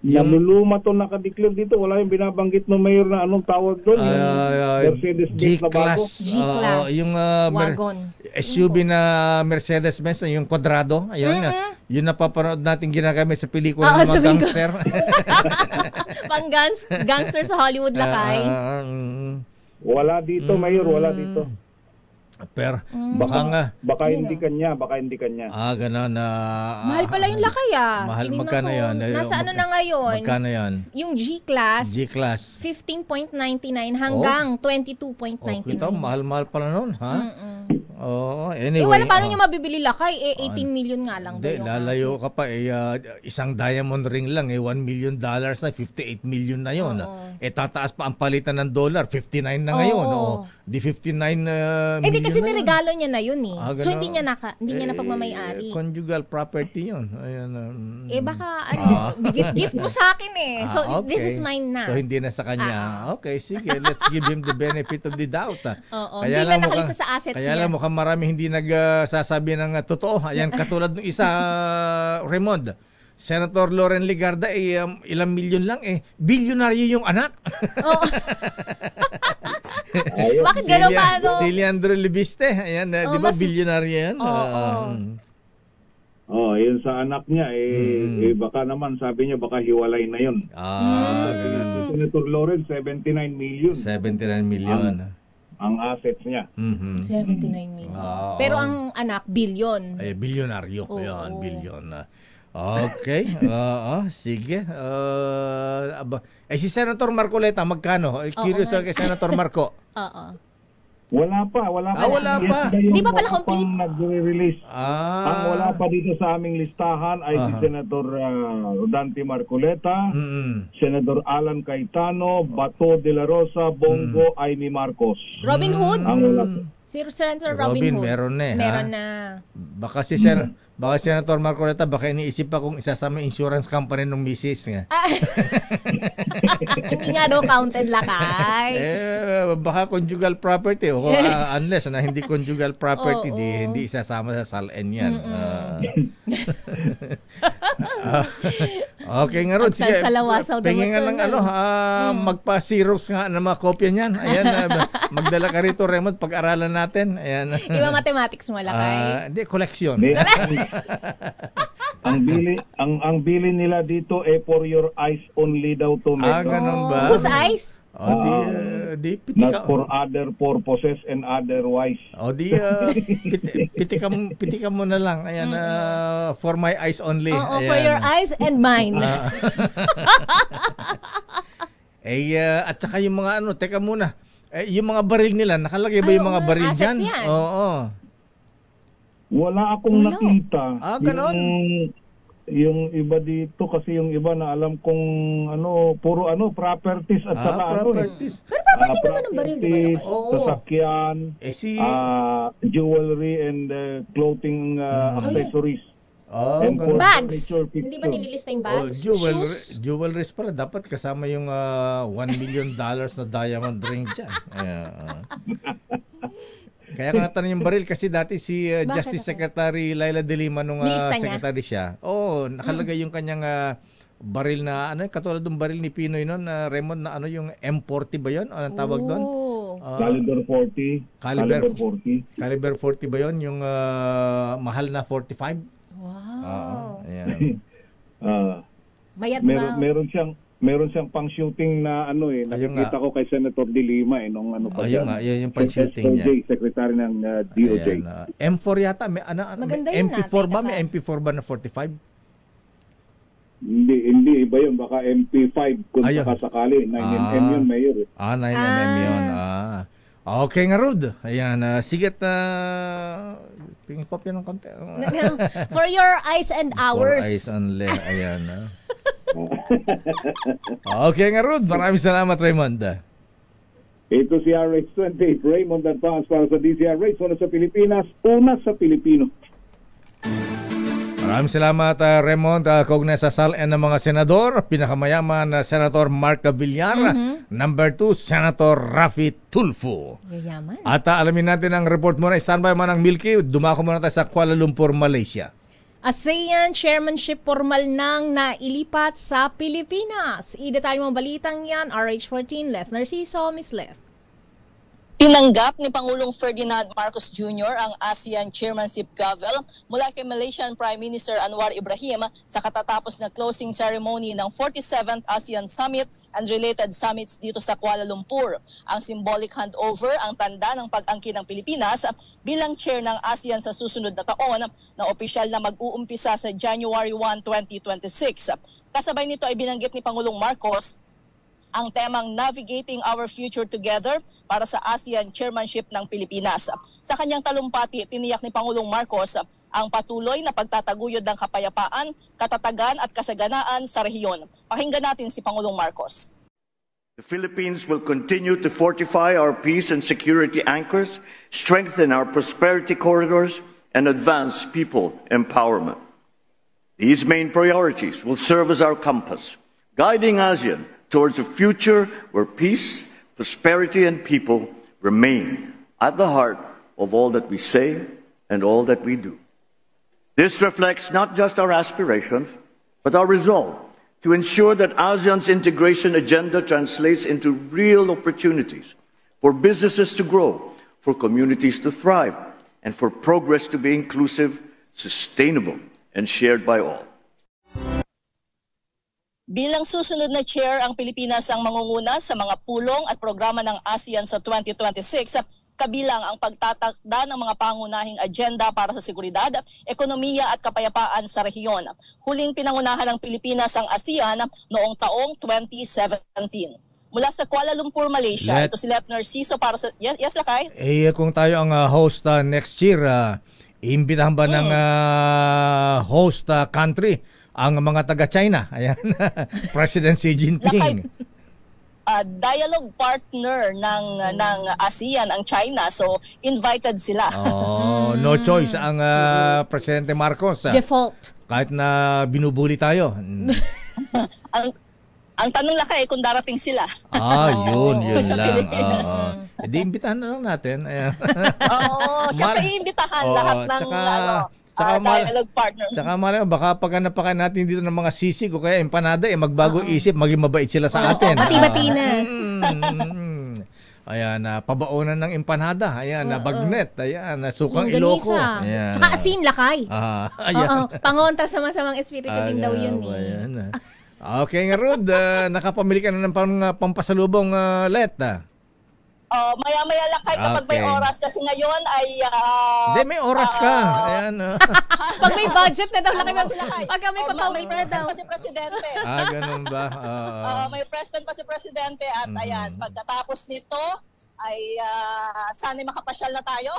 Naluluma to nakadeclare dito. Wala yung binabanggit mo, Mayor, na anong tawag doon? Mercedes-Benz na bago. G-Class. Yung wagon. SUV na Mercedes-Benz na yung kwadrado. Ayun yun napapanood natin ginagamit sa pelikula ng mga gangster. Pang gangster sa Hollywood lakay. Wala dito, Mayor. Wala dito. Pero baka hindi kanya. Ganun na. Mahal pala yung lakay Mahal, magkano yan? Nasa ano na ngayon? Magkano yan? Yung G-Class. 15.99 hanggang 22.99. Kita, mahal pala nun, ha? Anyway. Wala paano niya mabibili lakay? 18 million nga lang. Hindi, lalayo ka pa. Isang diamond ring lang, $1 million na, 58 million na yun. Tataas pa ang palitan ng dollar, 59 na ngayon. Di 59 million. Di kasi niregalo niya na yun so hindi niya na pagmamayari. Conjugal property yun. Ayan, baka gift mo sa akin So this is mine na. So hindi na sa kanya. Okay, sige. Let's give him the benefit of the doubt. Hindi na nakalista sa assets niya. Kaya lang mukhang marami hindi nagsasabi ng totoo. Ayan, katulad ng isa, Raymond. Senator Loren Legarda ilang milyon lang bilyonaryo yung anak. Bakit gano'n ba Si Leandro Libiste, ayan, di ba bilyonaryo yan? Yun sa anak niya baka naman sabi niya baka hiwalay na yun. Senator Loren 79 million. 79 million. Ang assets niya. 79 million. Pero ang anak bilyon. Bilyonaryo. Ayan, bilyon. Okay. Sige. Si Senator Marcoleta, magkano? Curious kay Senator Marco. Wala pa. Wala pa. Di ba pala complete? Nag-release. Ang wala pa dito sa aming listahan ay si Senator Rodante Marcoleta, Senator Alan Cayetano, Bato de la Rosa, Bongo, Amy Marcos. Robin Hood? Ang wala pa. Si Senator Robin Hood. Meron na. Baka Senator Marcoleta, baka iniisip pa kung isasama insurance company ng misis niya. Hindi nga daw counted lakay. Baka conjugal property. Unless na hindi conjugal property, hindi isasama sa SALN yan. Okay nga, Rod. Sige, tingin nga ng magpa-Xerox nga ng mga kopya niyan. Ayan, magdala ka rito, Raymond, pag-aralan natin. Ayan. Iba mathematics mo, Lakay. Hindi, collection. ang bili nila dito for your eyes only daw to. Ganun ba? Whose eyes? Not for other purposes and otherwise. Pitika mo na lang. Ayan, for my eyes only. For your eyes and mine. At saka yung mga teka muna. Yung mga baril nila, nakalagay ba yung mga baril dyan? Oo. Wala akong nakita. Ganon. Yung iba dito kasi yung iba na alam kong puro properties at saka properties. Pero property naman ang baril, di ba? Sasakyan, jewelry and clothing accessories. Bags. Hindi ba nililista yung bags? Shoes? Jewelries pala. Dapat kasama yung $1 million na diamond ring dyan. Kaya ka natanong yung baril kasi dati si Justice Secretary Laila De Lima nung secretary siya. Nakalagay yung kanyang baril na katulad ng baril ni Pinoy noon, Raymond, na yung M40 ba 'yon? Anong tawag doon? Caliber 40. Caliber 40 ba 'yon? Yung mahal na 45? Wow. Ayan. Meron siyang pang-shooting na nakikita ko kay Senator De Lima nung yung pang-shooting niya. Secretary ng DOJ. M4 yata, MP4 ba? May MP4 ba na 45? Hindi iba yun, baka MP5 kung sakasakali. 9mm yun, Mayor. 9mm yun. Okay nga, Rod. Ayan, sigat pingin kopya ng konti. For your eyes and ours. For eyes only. Ayan. Okay nga, Rod. Maraming salamat, Raymond. Ito si RH28, Raymond Advance para sa DCRH. Una sa Pilipinas, una sa Pilipino. Maraming salamat, Raymond. Kaugnay sa SALN ng mga senador, pinakamayaman Senator Mark Villar, number 2, Senator Raffy Tulfo. Yayaman. At alamin natin ang report muna. Standby man ang Milky. Dumako muna tayo sa Kuala Lumpur, Malaysia. ASEAN chairmanship formal nang nailipat sa Pilipinas. I-detalye mo balitang yan, RH14, Leth Narciso, Miss Leth. Tinanggap ni Pangulong Ferdinand Marcos Jr. ang ASEAN Chairmanship Gavel mula kay Malaysian Prime Minister Anwar Ibrahim sa katatapos na closing ceremony ng 47th ASEAN Summit and related summits dito sa Kuala Lumpur. Ang symbolic handover ang tanda ng pag-angkin ng Pilipinas bilang chair ng ASEAN sa susunod na taon na opisyal na mag-uumpisa sa January 1, 2026. Kasabay nito ay binanggit ni Pangulong Marcos ang temang Navigating Our Future Together para sa ASEAN Chairmanship ng Pilipinas. Sa kanyang talumpati, tiniyak ni Pangulong Marcos ang patuloy na pagtataguyod ng kapayapaan, katatagan at kasaganaan sa rehiyon. Pakinggan natin si Pangulong Marcos. The Philippines will continue to fortify our peace and security anchors, strengthen our prosperity corridors, and advance people empowerment. These main priorities will serve as our compass, guiding ASEAN towards a future where peace, prosperity, and people remain at the heart of all that we say and all that we do. This reflects not just our aspirations, but our resolve to ensure that ASEAN's integration agenda translates into real opportunities for businesses to grow, for communities to thrive, and for progress to be inclusive, sustainable, and shared by all. Bilang susunod na chair, ang Pilipinas ang mangunguna sa mga pulong at programa ng ASEAN sa 2026, kabilang ang pagtatakda ng mga pangunahing agenda para sa seguridad, ekonomiya at kapayapaan sa rehiyon. Huling pinangunahan ng Pilipinas ang ASEAN noong taong 2017. Mula sa Kuala Lumpur, Malaysia, ito si Leth Narciso para sa... Yes, Lakay? Kung tayo ang host next year, iimbitahan ba ng host country ang mga taga-China? Ayan. President Xi Jinping. Dialogue partner ng ASEAN ang China, so invited sila. No choice ang Presidente Marcos. Default. Kahit na binubuli tayo. Ang tanong lang kung darating sila. Yun lang. Di imbitahan na lang natin. Siyempre iimbitahan lahat ng dialogue partner. Tsaka malay mo, baka pagkanapakan natin dito ng mga sisig o kaya empanada, magbago isip, maging mabait sila sa atin. Bati-bati na. Ayan, pabaonan ng empanada. Ayan, bagnet. Ayan, sukang Iloko. Ayan. Tsaka asin, lakay. Ayan. Pangontra sa masamang espiritu din daw yun. Ayan. Okay nga, Rod. Nakapamili ka na ng pampasalubong, Let. Maya-maya lang kahit kapag may oras kasi ngayon ay... Hindi, may oras ka. Ayan. Pag may budget na daw, laki ba sila? Pag may papawin na daw. Pa si Presidente. Ganun ba? May president pa si Presidente at ayan, pagkatapos nito ay sana'y makapasyal na tayo.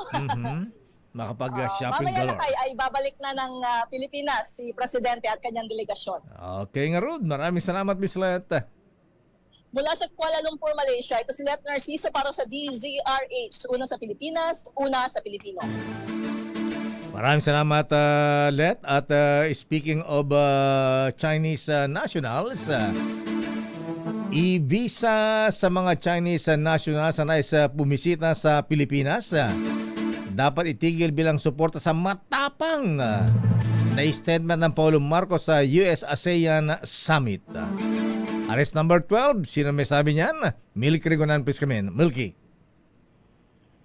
Makapag-shopping mamaya galore. Ay babalik na ng Pilipinas si Presidente at kanyang delegasyon. Okay nga, Rod. Maraming salamat, Miss Let. Mula sa Kuala Lumpur, Malaysia, ito si Let Narciso para sa DZRH. Una sa Pilipinas, una sa Pilipino. Maraming salamat, Let. At speaking of Chinese nationals, i-visa sa mga Chinese nationals na nais pumisita sa Pilipinas, dapat itigil bilang suporta sa matapang na statement ng Pangulong Marcos sa US-ASEAN Summit. Arrest number 12, sino may sabi niyan? Milky Rigonan, please come in. Milky.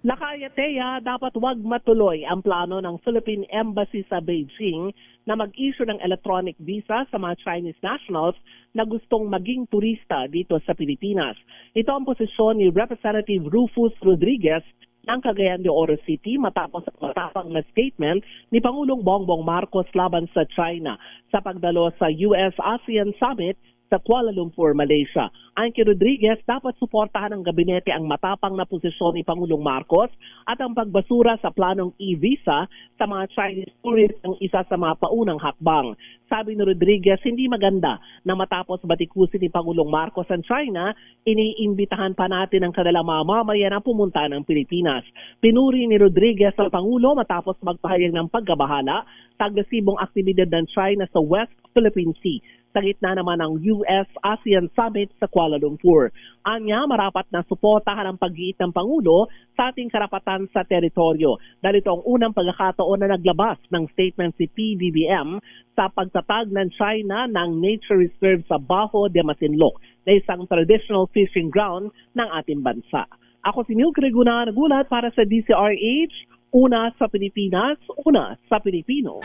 Nakayateya, dapat wag matuloy ang plano ng Philippine Embassy sa Beijing na mag-issue ng electronic visa sa mga Chinese nationals na gustong maging turista dito sa Pilipinas. Ito ang posisyon ni Representative Rufus Rodriguez ng Cagayan de Oro City matapos ang matapang na statement ni Pangulong Bongbong Marcos laban sa China sa pagdalo sa US-ASEAN Summit sa Kuala Lumpur, Malaysia. Ayon kay Rodriguez, dapat suportahan ng gabinete ang matapang na posisyon ni Pangulong Marcos at ang pagbasura sa planong e-visa sa mga Chinese tourists ang isa sa mga paunang hakbang. Sabi ni Rodriguez, hindi maganda na matapos batikusin ni Pangulong Marcos ang China, iniimbitahan pa natin ang kanilang mga mamayan na pumunta ng Pilipinas. Pinuri ni Rodriguez ang Pangulo matapos magpahayag ng pagkabahala sa agresibong aktibidad ng China sa West Philippine Sea, sa gitna naman ng US-ASEAN Summit sa Kuala Lumpur. Anya, marapat na suportahan ang pag-iit ng Pangulo sa ating karapatan sa teritoryo. Dahil ito ang unang pagkakataon na naglabas ng statement si PBBM sa pagtatag ng China ng nature reserve sa Bajo de Masinloc na isang traditional fishing ground ng ating bansa. Ako si Milky Rigonan, nagulat para sa DZRH, una sa Pilipinas, una sa Pilipino.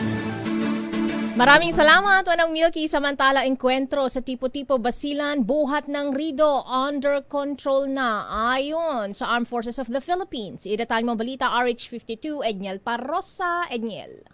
Maraming salamat, Manang Milky. Samantala, enkwentro sa Tipo-Tipo, Basilan, buhat ng Rido, under control na ayon sa Armed Forces of the Philippines. Idetalye mo balita, RH52, Edniel Parrosa. Edniel.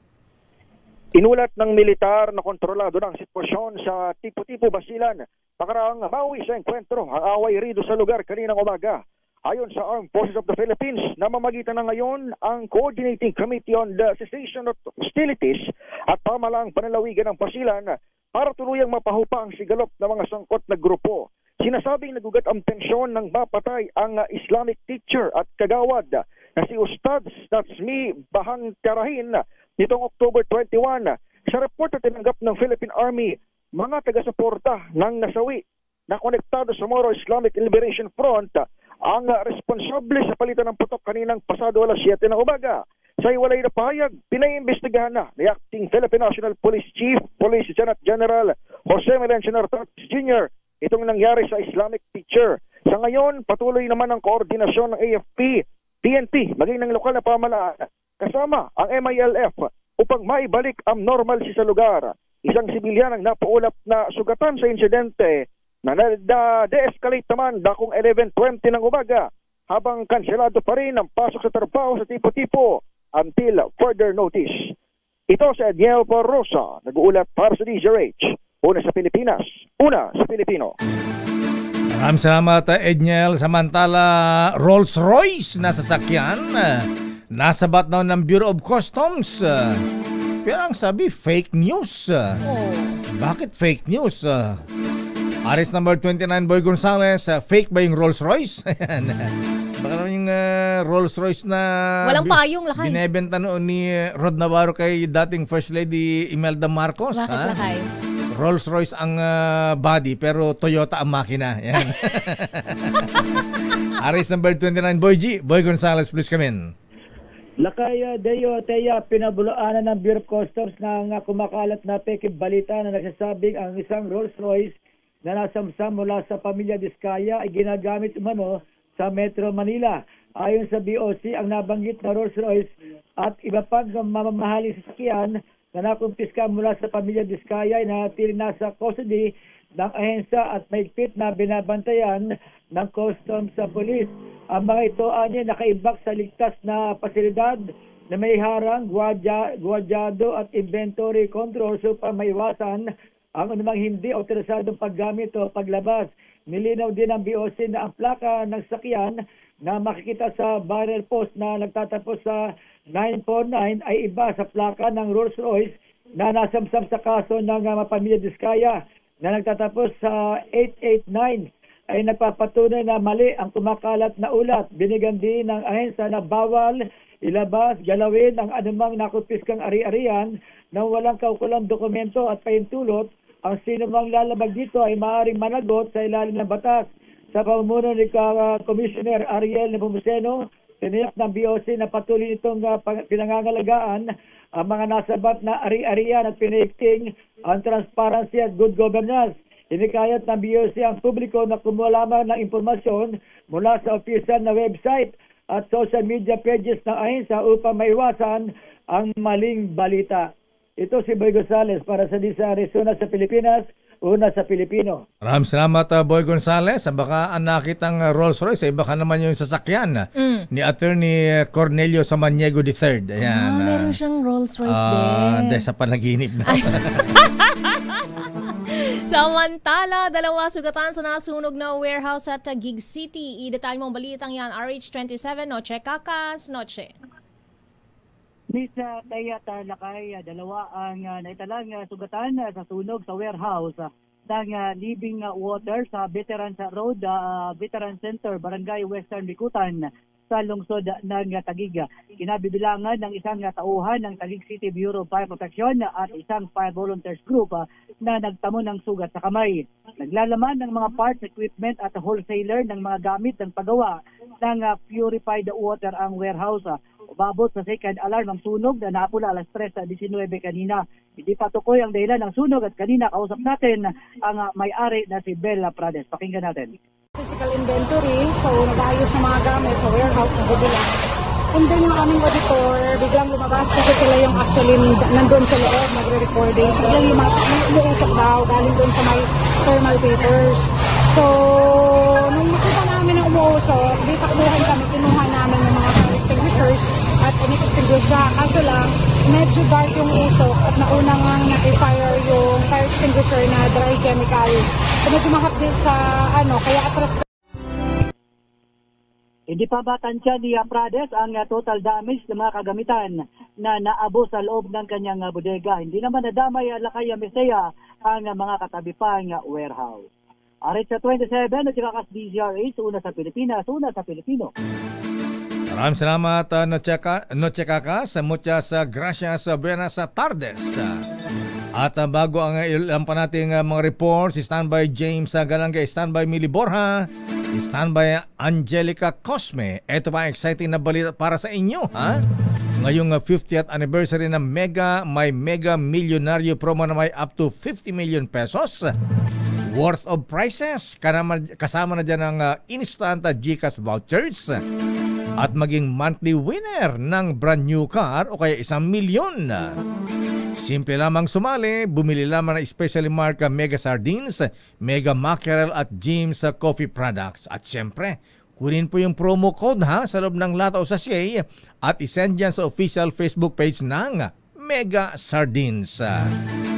Inulat ng militar na kontrolado ng sitwasyon sa Tipo-Tipo, Basilan. Pakaraang mawi sa enkwentro ang away Rido sa lugar kaninang umaga. Ayon sa Armed Forces of the Philippines, namamagitan na ngayon ang Coordinating Committee on the Cessation of Hostilities at pamalaang panalawigan ng Basilan para tuluyang mapahupa ang sigalop ng mga sangkot na grupo. Sinasabing nagugat ang tensyon ng mapatay ang Islamic teacher at kagawad na si Ustad Natsmi Bahang Tarahin nitong October 21. Sa report na tinanggap ng Philippine Army, mga taga-suporta ng nasawi na konektado sa Moro Islamic Liberation Front ang responsable sa palitan ng putok kaninang pasado alas 7 ng umaga. Sa iwalay na pahayag, pinaimbestigahan na ni Acting Philippine National Police Chief, Police Lieutenant General Jose Melencio Nartates Jr. itong nangyari sa Islamic teacher. Sa ngayon, patuloy naman ang koordinasyon ng AFP, PNP, maging ng lokal na pamahalaan, kasama ang MILF upang maibalik ang normalcy sa lugar. Isang sibilyan ang napaulap na sugatan sa insidente na de-escalate naman dakong 11:20 ng umaga habang kanselado pa rin ang pasok sa trabaho sa Tipo-Tipo until further notice. Ito si Edniel Parrosa, nag-uulat para sa DZRH, una sa Pilipinas, una sa Pilipino. Maraming salamat, Edniel. Samantala, Rolls-Royce na sasakyan nasabat na ng Bureau of Customs. Pero ang sabi, fake news. Bakit fake news? Arrest number 29, Boy Gonzales, fake ba yung Rolls-Royce? Baka naman yung Rolls-Royce na walang payong lakay. Binebenta noon ni Rod Navarro kay dating First Lady Imelda Marcos. Bakit lakay? Rolls-Royce ang body pero Toyota ang makina. Yan. Arrest number 29, Boy G. Boy Gonzales, please come in. Lakay Deo Teya, pinabulaanan ng Bureau of Customs ng kumakalat na peke balita na nagsasabing ang isang Rolls Royce na nasamsam mula sa pamilya Diskaya ay ginagamit umano sa Metro Manila. Ayon sa BOC, ang nabanggit na Rolls Royce at iba pang mamahaling sasakyan na nakumpiska mula sa pamilya Diskaya ay nanatili nasa custody ng ahensya at mahigpit na binabantayan ng customs sa police. Ang mga ito ay nakaibak sa ligtas na pasilidad na may harang, gwadyado at inventory control upang maiwasan ang anumang hindi autorisadong paggamit o paglabas. Nilinaw din ng BOC na ang plaka ng sakyan na makikita sa barrel post na nagtatapos sa 949 ay iba sa plaka ng Rolls Royce na nasamsam sa kaso ng pamilya Diskaya na nagtatapos sa 889 ay nagpapatunay na mali ang kumakalat na ulat. Binigyan din ng ahensya na bawal ilabas, galawin ang anumang nakupiskang ari-arian nang walang kaukulang dokumento at pahintulot. Ang sino mang lalabag dito ay maaaring managot sa ilalim ng batas. Sa pamumuno ni Commissioner Ariel Nepomuceno, tiniyak ng BOC na patuloy nitong pinangangalagaan ang mga nasabat na ari-arian at pinaigting ang transparency at good governance. Hinikayat ng BOC ang publiko na kumuha lamang ng impormasyon mula sa opisyal na website at social media pages ng ahensya upang maiwasan ang maling balita. Ito si Boy Gonzales para sa Disa Arizona sa Pilipinas, una sa Pilipino. Maraming salamat, Boy Gonzales. Baka ang nakitang Rolls Royce, baka naman yung sasakyan ni Attorney Cornelio Samaniego III. Ayan. Meron siyang Rolls Royce din. Sa panaginip na. Samantala, 2 sugatan sa nasunog na warehouse at Taguig City. Idetalye mong balitang yan, RH27, Noche Kakas, Noche. Miss Taya Talakay, 2 ang naitalang sugatan sa sunog sa warehouse ng Living Water sa Veterans Road, Veteran Center, Barangay Western Bikutan sa lungsod ng Taguig. Kinabibilangan ng isang tauhan ng Taguig City Bureau of Fire Protection at isang fire volunteers group na nagtamo ng sugat sa kamay. Naglalaman ng mga parts, equipment at wholesaler ng mga gamit ng paggawa ng purified water ang warehouse. Umabot sa second alarm ang sunog na napula alas 3:19 kanina. Hindi pa tukoy ang dahilan ng sunog at kanina kausap natin ang may-ari na si Bella Prades. Pakinggan natin. Physical inventory, so nag-ayos ng mga gamit sa warehouse na bibilang. And then yung aming auditor, biglang lumabas kasi sila yung actually nandun sa loob, nagre-recording. So biglang lumusok daw, galing dun sa may thermal papers. So, nung makita namin ang umuusok, di takbuhan kami, kinuha namin ng mga fire extinguishers at in-extinguish siya. Kaso lang, medyo dark yung usok at nauna nga na-fire yung fire extinguisher na dry chemical. So medyo mahapdil sa kaya atras. Hindi pa ba tansya ni Prades ang total damage ng mga kagamitan na naabo sa loob ng kanyang bodega. Hindi naman nadamay Lakay Mesea ang mga katabi pang warehouse. Arit sa 27 at saka DZRH, una sa Pilipinas, una sa Pilipino. Maraming salamat, Noche Kakas. Muchas gracias, buenas tardes. At bago ang ilan pa nating mga reports, standby James Galangay, standby Mili Borja, standby Angelica Cosme. Ito pa exciting na balita para sa inyo, ha? Ngayong 50th anniversary ng may mega milyonaryo promo na may up to 50 million pesos worth of prizes. Kasama na dyan ang instant GCash vouchers at maging monthly winner ng brand new car o kaya 1 milyon. Simple lamang sumali, bumili lamang ng specially marked Mega Sardines, Mega Mackerel at James Coffee Products. At syempre, kunin po yung promo code sa loob ng lata o sachet at isend yan sa official Facebook page ng Mega Sardines.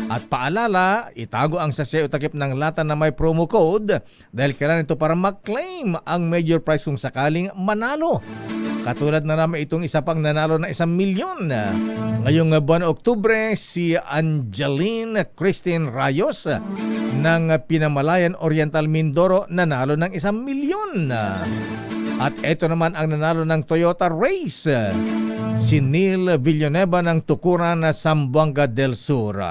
At paalala, itago ang sachet o takip ng lata na may promo code dahil kailangan ito para mag-claim ang major prize kung sakaling manalo. Katulad na naman itong isa pang nanalo na 1 milyon. Ngayong buwan Oktubre, si Angeline Christine Rayos ng Pinamalayan Oriental Mindoro nanalo ng 1 milyon. At ito naman ang nanalo ng Toyota Race, si Neil Villanueva ng Tukuran, Zamboanga del Sur.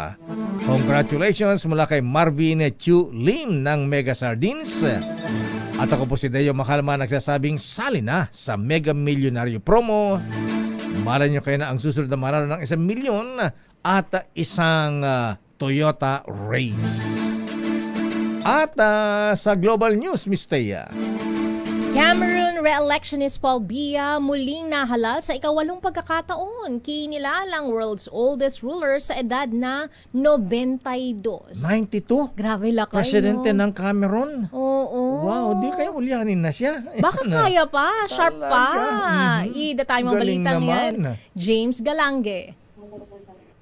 Congratulations mula kay Marvin Chu Lim ng Mega Sardines. At ako po si Deo Makalma nagsasabing sali na sa Mega Milyonaryo Promo Malay nyo kayo na ang susunod na manalo ng 1 milyon at isang Toyota Race. At sa global news, Miss Thea. Cameroon re-electionist Paul Biya muling nahalal sa ika-8 pagkakataon. Kinilalang world's oldest ruler sa edad na 92. 92? Grabe lakay, Presidente no? ng Cameroon. Oo. Wow, di kayo ulyanin na siya. Baka kaya pa, sharp pa. Idatay mo Galing balitang naman. yan. James Galange.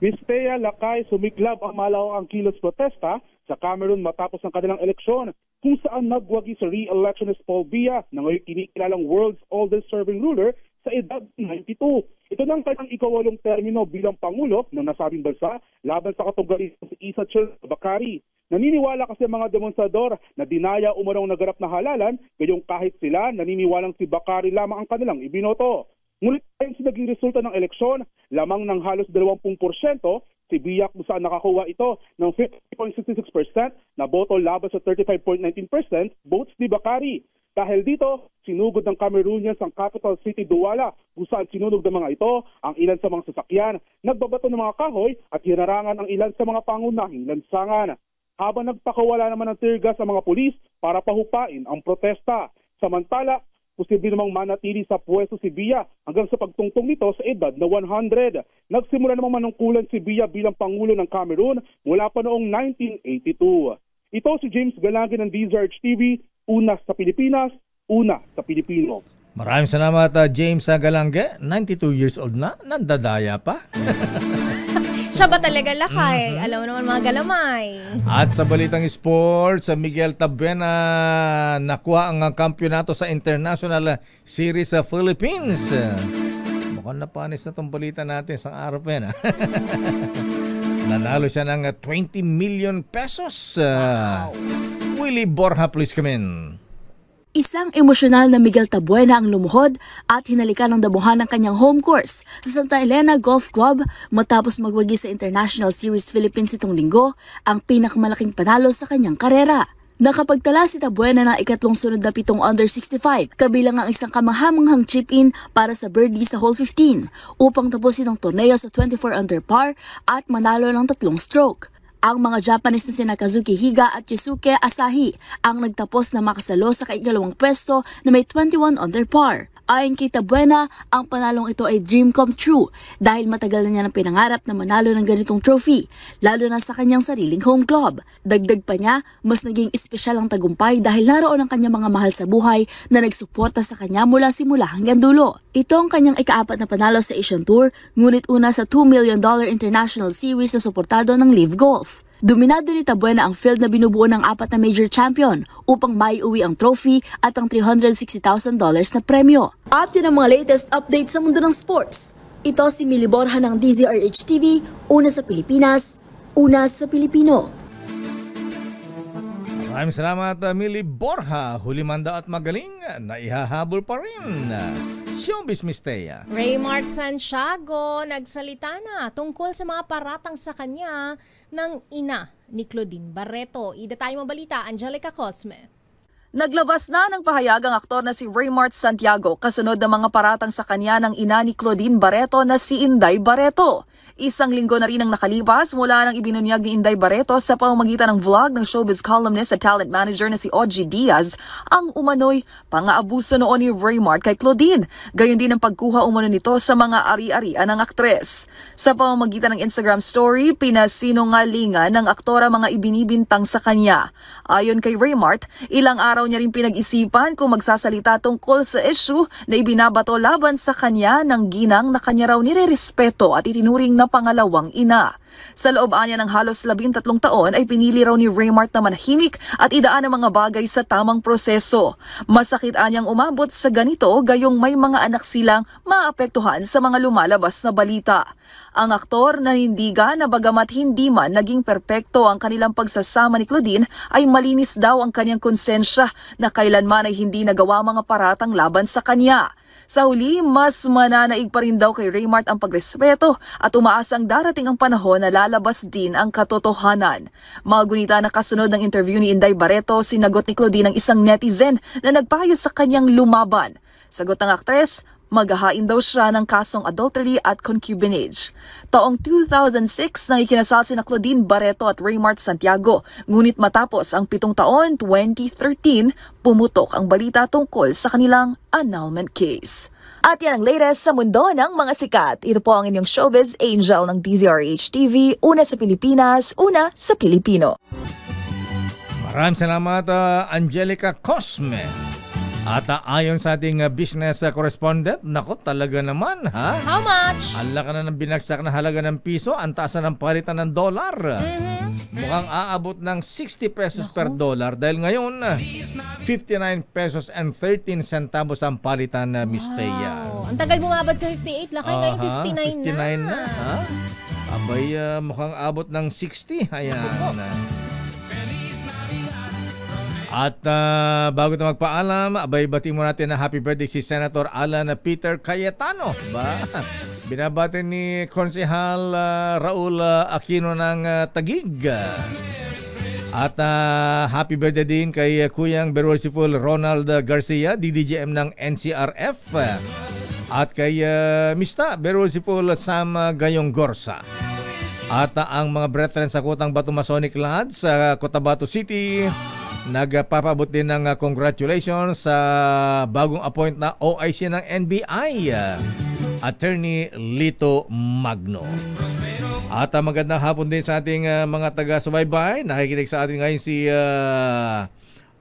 Miss Thea, lakay, sumiklab ang malawang kilos protesta sa Cameroon matapos ang kanilang eleksyon kung saan nagwagi sa re-electionist Paul Biya na ngayon kinikilalang world's oldest serving ruler sa edad 92. Ito na ang kanyang ika-8 termino bilang Pangulo ng nasabing bansa laban sa katunggali si Issa Bakari. Naniniwala kasi mga demonstrador na dinaya umarong naganap na halalan, gayong kahit sila naniniwalang si Bakari lamang ang kanilang ibinoto. Ngunit ayon sa naging resulta ng eleksyon, lamang ng halos 20%, si Biya kung saan nakakuha ito ng 50.66% na boto laban sa 35.19% votes ni Bakari. Dahil dito, sinugod ng Cameroonians ang capital city Douala kung saan sinunog ng mga ito ang ilan sa mga sasakyan, nagbabato ng mga kahoy at hinarangan ang ilan sa mga pangunahing lansangan. Habang nagpakawala naman ng tear gas sa mga pulis para pahupain ang protesta. Samantala, posible namang manatili sa pwesto si Biya hanggang sa pagtungtong nito sa edad na 100. Nagsimula namang manungkulan si Biya bilang Pangulo ng Cameroon mula pa noong 1982. Ito si James Galange ng DZRH TV, una sa Pilipinas, una sa Pilipino. Maraming salamat James Galange, 92 years old na, nandadaya pa. Siya ba talaga lakay? Alam mo naman mga galamay. At sa balitang sports, Miguel Tabuena nakuha ang kampyonato sa International Series sa Philippines. Mukhang napanis na itong balita natin sa araw pa yan. Nanalo siya ng 20 million pesos. Wow. Willie Borja, please come in. Isang emosyonal na Miguel Tabuena ang lumuhod at hinalikan ng damuhan ng kanyang home course sa Santa Elena Golf Club matapos magwagi sa International Series Philippines itong linggo, ang pinakamalaking panalo sa kanyang karera. Nakapagtala si Tabuena ng ikatlong sunod na 7 under 65, kabilang ang isang kamahamanghang chip-in para sa birdie sa hole 15 upang tapusin ang torneo sa 24 under par at manalo ng 3 stroke. Ang mga Japanese na sina Kazuki Higa at Yusuke Asahi ang nagtapos na makasalo sa ika-2 pwesto na may 21 under par. Ayon kay Tabuena, ang panalong ito ay dream come true dahil matagal na niya ng pinangarap na manalo ng ganitong trophy, lalo na sa kanyang sariling home club. Dagdag pa niya, mas naging espesyal ang tagumpay dahil naroon ang kanyang mga mahal sa buhay na nagsuporta sa kanya mula simula hanggang dulo. Ito ang kanyang ika-4 na panalo sa Asian Tour, ngunit una sa $2 million International Series na suportado ng Live Golf. Dominado ni Tabuena ang field na binubuo ng 4 na major champion upang maiuwi ang trophy at ang $360,000 na premyo. At yun ang mga latest updates sa mundo ng sports. Ito si Millie Borja ng DZRH TV, una sa Pilipinas, una sa Pilipino. Maraming salamat Millie Borja, hulimanda at magaling na ihahabol pa rin. Showbiz, Miss Thea. Raymart Santiago nagsalita na tungkol sa mga paratang sa kanya ng ina ni Claudine Barreto. Idatay mo balita, Angelica Cosme. Naglabas na ng pahayag ang aktor na si Raymart Santiago kasunod ng mga paratang sa kanya ng ina ni Claudine Barreto na si Inday Barreto. Isang linggo na rin ang nakalipas mula nang ibinunyag ni Inday Barreto sa pamamagitan ng vlog ng showbiz columnist at talent manager na si Ogie Diaz ang umano'y pang-aabuso noon ni Raymart kay Claudine. Gayon din ang pagkuha umano nito sa mga ari-arian ng aktres. Sa pamamagitan ng Instagram story, pinasinungalingan ng aktora mga ibinibintang sa kanya. Ayon kay Raymart, ilang araw niya rin pinag-isipan kung magsasalita tungkol sa issue na ibinabato laban sa kanya ng ginang na kanya raw nirerespeto at itinuring na pangalawang ina. Sa loob niya ng halos 13 taon ay pinili raw ni Raymart na manahimik at idaan ang mga bagay sa tamang proseso. Masakit anyang umabot sa ganito gayong may mga anak silang maapektuhan sa mga lumalabas na balita. Ang aktor nanindigan na bagamat hindi man naging perpekto ang kanilang pagsasama ni Claudine ay malinis daw ang kanyang konsensya na kailanman ay hindi nagawa mga paratang laban sa kanya. Sa huli, mas mananaig pa rin daw kay Raymart ang pagrespeto at umaasang darating ang panahon na lalabas din ang katotohanan. Mga gunita na kasunod ng interview ni Inday Barreto, sinagot ni Claudine ang isang netizen na nagpayo sa kanyang lumaban. Sagot ng aktres, Maghahain daw siya ng kasong adultery at concubinage. Taong 2006 nang ikinasal sina Claudine Barreto at Raymart Santiago. Ngunit matapos ang 7 taon, 2013, pumutok ang balita tungkol sa kanilang annulment case. At yan ang latest sa mundo ng mga sikat. Ito po ang inyong showbiz angel ng DZRH TV. Una sa Pilipinas, una sa Pilipino. Maraming salamat, Angelica Cosme. At ayon sa ating business correspondent, nako talaga naman, ha? How much? Ala ka na ng binagsak na halaga ng piso, ang taas na ng palitan ng dollar. Mukhang aabot ng 60 pesos per dollar dahil ngayon 59 pesos and 13 centavos ang palitan na Miss Thea. Ang tagal bumabad sa 58, lakay ngayon 59 na. Ha? Abay, mukhang abot ng 60. Ayan. At bago na magpaalam, abay bati mo natin na happy birthday si Senator Alan Peter Cayetano. Binabati ni Konsehal Raul Aquino ng Taguig. At happy birthday din kay Kuyang Berosiful Ronald Garcia, DDGM ng NCRF. At kay Mista Berosiful Sam Gayong Gorsa. At ang mga brethren sa Kutang Bato Masonic Lodge sa Cotabato City, nagpapabot din ng congratulations sa bagong appoint na OIC ng NBI, Attorney Lito Magno. At magandang hapon din sa ating mga taga-subaybay. Nakikinig sa atin ngayon si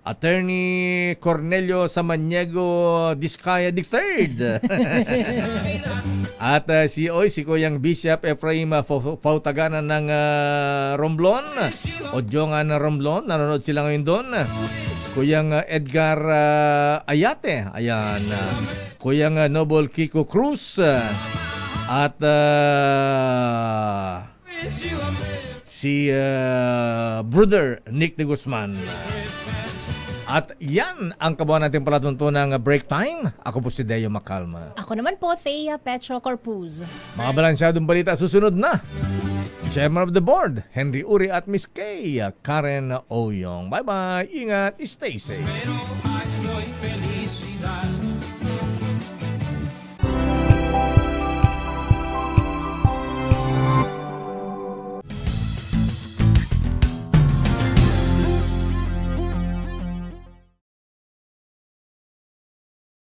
Attorney Cornelio Samaniego Discaya III. At si Kuyang Bishop Ephraim Fautaganan ng Romblon, Odjongan Romblon, nanonood sila ngayon doon. Kuyang Edgar Ayate, ayan. Kuyang Noble Kiko Cruz, at si Brother Nick de Guzman. At yan ang kabuuan natin palatuntunang break time. Ako po si Deo Macalma. Ako naman po, Thea Petro Corpuz. Mga balansyadong balita susunod na. Chairman of the Board, Henry Uri at Miss Kay, Karen Oyong. Bye-bye. Ingat. Stay safe.